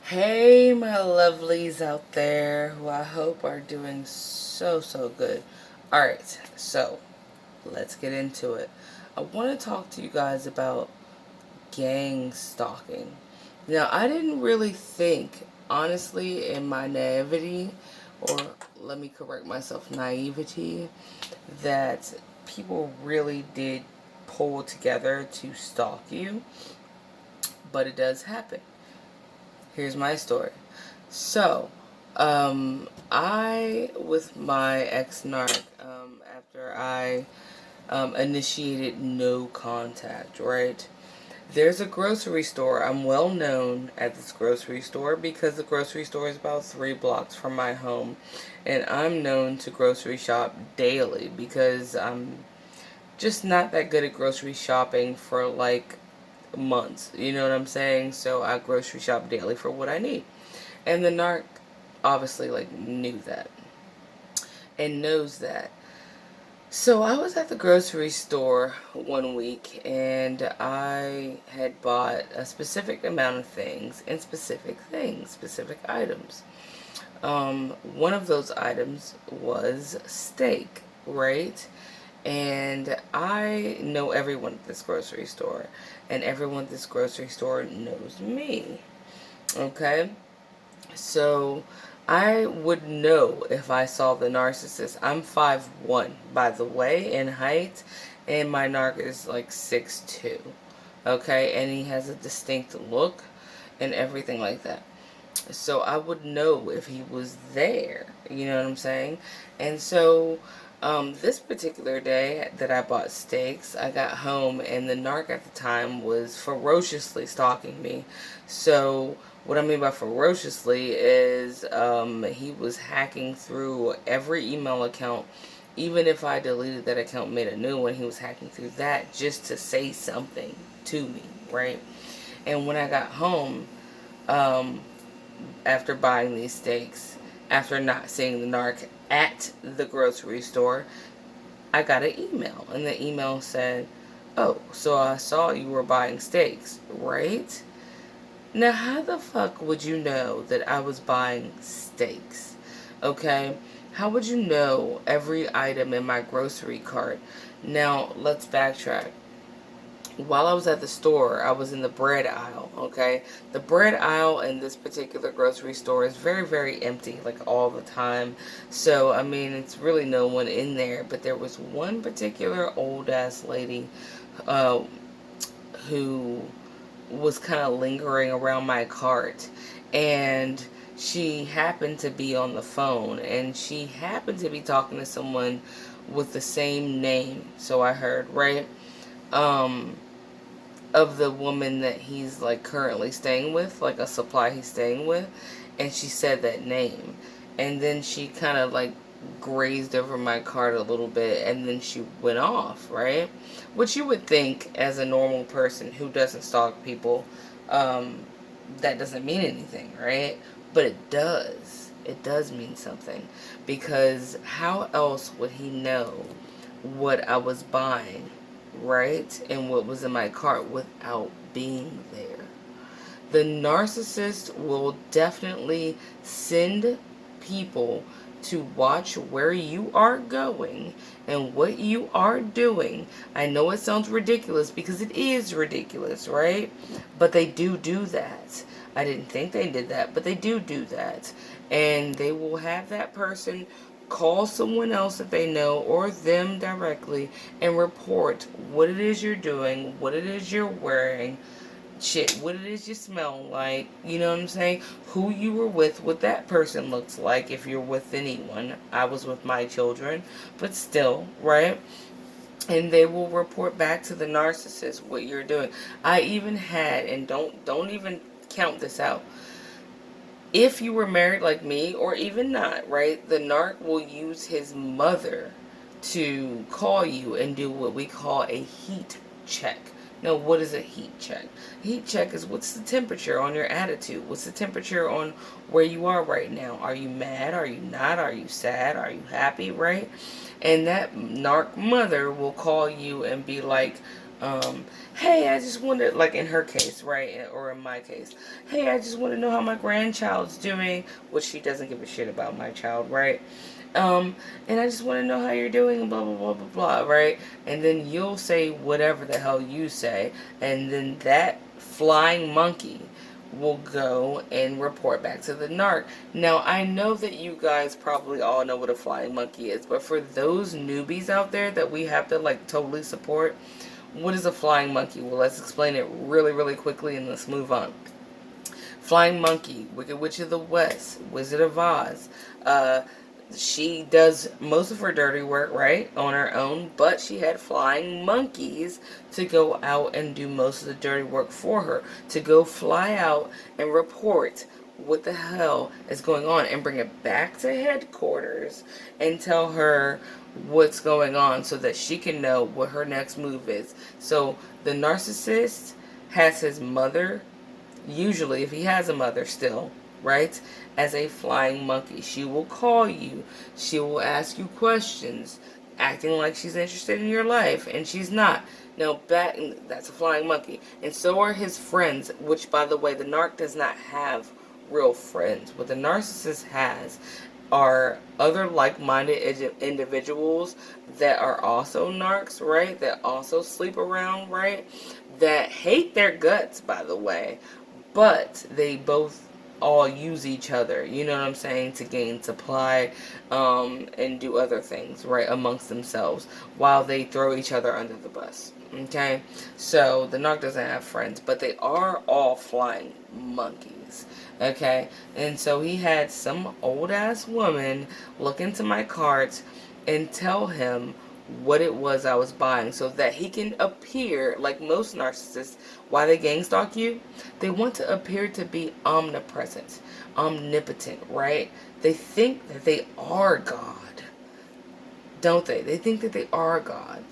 Hey, my lovelies out there who I hope are doing so good. Alright, so let's get into it. I want to talk to you guys about gang stalking. Now, I didn't really think, honestly, in my naivety, or let me correct myself, naivety, that people really did pull together to stalk you, but it does happen. Here's my story. So, I, with my ex-narc, after I initiated no contact, right? There's a grocery store. I'm well known at this grocery store because the grocery store is about 3 blocks from my home. And I'm known to grocery shop daily because I'm just not that good at grocery shopping for like months. You know what I'm saying? So I grocery shop daily for what I need. And the narc obviously like knew that and knows that. So I was at the grocery store one week and I had bought a specific amount of things and specific items. One of those items was steak, right? And I know everyone at this grocery store, and everyone at this grocery store knows me. Okay? So I would know if I saw the narcissist. I'm 5'1", by the way, in height, and my narc is like 6'2". Okay? And he has a distinct look and everything like that. So I would know if he was there. You know what I'm saying? And so this particular day that I bought steaks, I got home and the narc at the time was ferociously stalking me. So what I mean by ferociously is he was hacking through every email account. Even if I deleted that account and made a new one, he was hacking through that just to say something to me, right? And when I got home, um, after buying these steaks, after not seeing the narc at the grocery store, I got an email. And the email said, "Oh, so I saw you were buying steaks, right?" Now, how the fuck would you know that I was buying steaks? Okay? How would you know every item in my grocery cart? Now, let's backtrack. While I was at the store, I was in the bread aisle, okay? The bread aisle in this particular grocery store is very empty, like all the time. So, I mean, it's really no one in there. But there was one particular old ass lady uh, who was kind of lingering around my cart. And she happened to be on the phone. And she happened to be talking to someone with the same name. So I heard, right? Um, of the woman that he's like currently staying with, like a supply he's staying with, and she said that name. And then she kind of like grazed over my cart a little bit and then she went off, right? Which you would think as a normal person who doesn't stalk people, um, that doesn't mean anything, right? But it does. It does mean something. Because how else would he know what I was buying, right? And what was in my cart without being there? The narcissist will definitely send people to watch where you are going and what you are doing. I know it sounds ridiculous because it is ridiculous, right? But they do that. I didn't think they did that, but they do that. And they will have that person call someone else that they know or them directly and report what it is you're doing, what it is you're wearing, shit, what it is you smell like, you know what I'm saying? Who you were with, what that person looks like if you're with anyone. I was with my children, but still, right? And they will report back to the narcissist what you're doing. I even had, and don't even count this out. If you were married like me, or even not, right? The narc will use his mother to call you and do what we call a heat check. Now, what is a heat check? A heat check is what's the temperature on your attitude? What's the temperature on where you are right now? Are you mad? Are you not? Are you sad? Are you happy, right? And that narc mother will call you and be like, Hey, I just wanted, like in her case, right, or in my case, hey, I just want to know how my grandchild's doing, which she doesn't give a shit about my child, right? And I just want to know how you're doing, and blah blah blah blah blah, right? And then you'll say whatever the hell you say, and then that flying monkey will go and report back to the narc. Now, I know that you guys probably all know what a flying monkey is, but for those newbies out there that we have to like totally support, what is a flying monkey? Well, let's explain it really, really quickly and let's move on. Flying Monkey, Wicked Witch of the West, Wizard of Oz. She does most of her dirty work, right, on her own, but she had flying monkeys to go out and do most of the dirty work for her, to go fly out and report what the hell is going on and bring it back to headquarters and tell her what's going on so that she can know what her next move is. So the narcissist has his mother, usually if he has a mother still, right, as a flying monkey. She will call you, she will ask you questions, acting like she's interested in your life, and she's not. Now, that's a flying monkey. And so are his friends, which, by the way, the narc does not have real friends. What the narcissist has are other like-minded individuals that are also narcs, right, that also sleep around, right, that hate their guts, by the way, but they both all use each other, you know what I'm saying, to gain supply, and do other things, right, amongst themselves, while they throw each other under the bus, okay? So, the narc doesn't have friends, but they are all flying monkeys, okay? And so he had some old-ass woman look into my cart and tell him what it was I was buying so that he can appear like most narcissists. Why they gang stalk you? They want to appear to be omnipresent, omnipotent, right? They think that they are God, don't they? They think that they are God.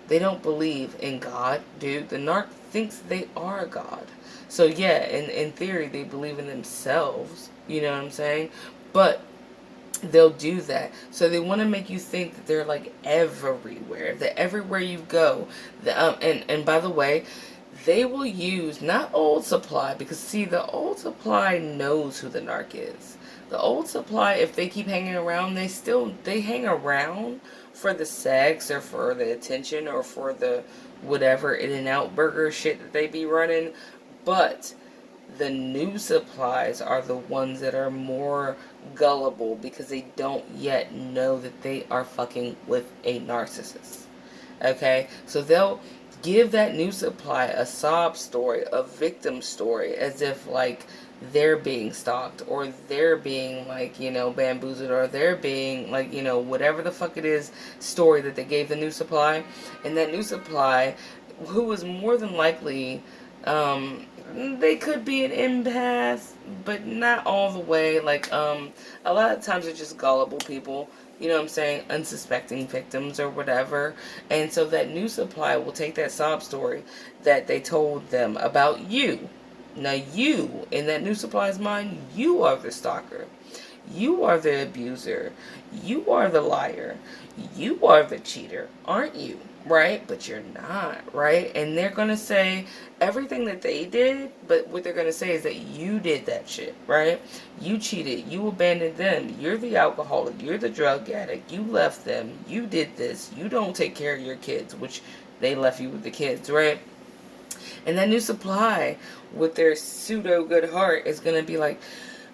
They don't believe in God, dude. The narc thinks they are God. So yeah, in theory, they believe in themselves, you know what I'm saying? But they'll do that. So they want to make you think that they're like everywhere. That everywhere you go. And by the way, they will use not old supply, because see, the old supply knows who the narc is. The old supply, if they keep hanging around, they hang around for the sex or for the attention or for the whatever In-N-Out burger shit that they be running. But the new supplies are the ones that are more gullible because they don't yet know that they are fucking with a narcissist. Okay? So they'll give that new supply a sob story, a victim story, as if like they're being stalked or they're being like, you know, bamboozled, or they're being like, you know, whatever the fuck it is story that they gave the new supply. And that new supply, who was more than likely, they could be an empath, but not all the way. Like, a lot of times they're just gullible people, you know what I'm saying, unsuspecting victims or whatever. And so that new supply will take that sob story that they told them about you. Now you, in that new supply's mind, you are the stalker. You are the abuser. You are the liar. You are the cheater, aren't you? Right? But you're not, right? And they're going to say everything that they did, but what they're going to say is that you did that shit, right? You cheated. You abandoned them. You're the alcoholic. You're the drug addict. You left them. You did this. You don't take care of your kids, which they left you with the kids, right? And that new supply, with their pseudo good heart, is going to be like,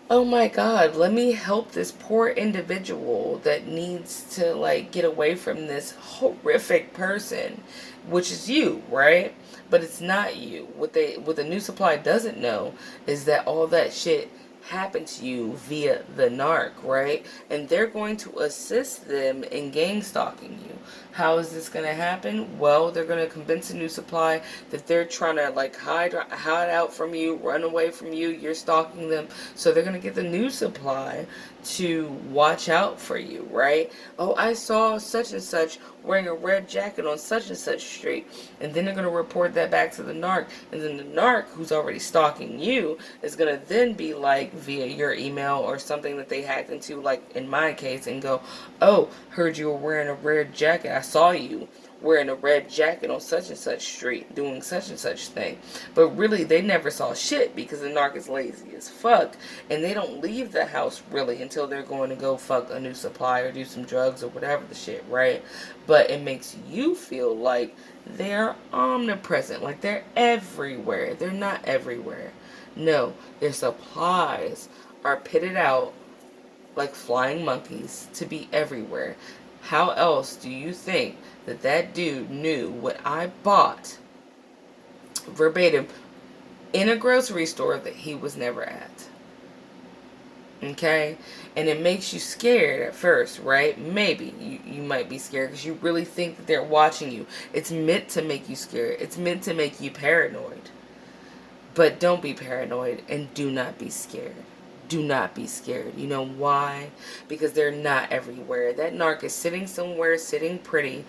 oh my God, let me help this poor individual that needs to like get away from this horrific person, which is you, right? But it's not you. What the new supply doesn't know is that all that shit happened to you via the narc, right? And they're going to assist them in gang stalking you. How is this going to happen? Well, they're going to convince the new supply that they're trying to like hide out from you, run away from you. You're stalking them. So they're going to get the new supply to watch out for you, right? Oh, I saw such and such wearing a red jacket on such and such street. And then they're going to report that back to the narc. And then the narc, who's already stalking you, is going to then be like via your email or something that they hacked into, like in my case, and go, oh, heard you were wearing a red jacket. I saw you wearing a red jacket on such and such street, doing such and such thing. But really, they never saw shit because the narc is lazy as fuck. And they don't leave the house really until they're going to go fuck a new supply or do some drugs or whatever the shit, right? But it makes you feel like they're omnipresent, like they're everywhere. They're not everywhere. No, their supplies are pitted out like flying monkeys to be everywhere. How else do you think that that dude knew what I bought verbatim in a grocery store that he was never at? Okay? And it makes you scared at first, right? Maybe you might be scared because you really think that they're watching you. It's meant to make you scared. It's meant to make you paranoid. But don't be paranoid and do not be scared. Do not be scared. You know why? Because they're not everywhere. That narc is sitting somewhere, sitting pretty,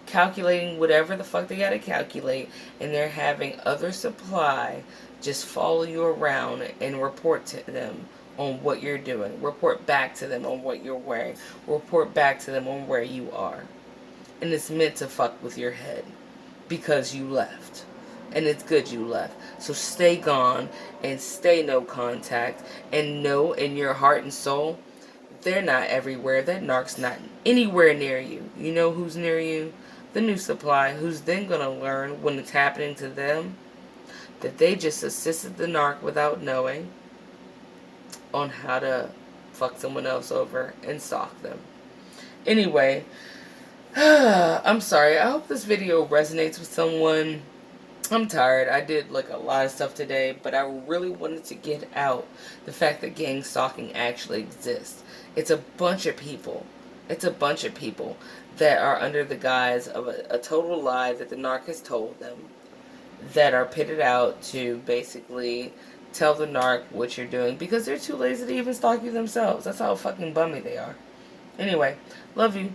calculating whatever the fuck they gotta calculate, and they're having other supply just follow you around and report to them on what you're doing. Report back to them on what you're wearing. Report back to them on where you are. And it's meant to fuck with your head because you left. And it's good you left. So stay gone and stay no contact. And know in your heart and soul, they're not everywhere. That narc's not anywhere near you. You know who's near you? The new supply, who's then going to learn when it's happening to them that they just assisted the narc without knowing on how to fuck someone else over and stalk them. Anyway, I'm sorry. I hope this video resonates with someone. I'm tired. I did like a lot of stuff today, but I really wanted to get out the fact that gang stalking actually exists. It's a bunch of people. It's a bunch of people that are under the guise of a total lie that the narc has told them, that are pitted out to basically tell the narc what you're doing because they're too lazy to even stalk you themselves. That's how fucking bummy they are. Anyway, love you.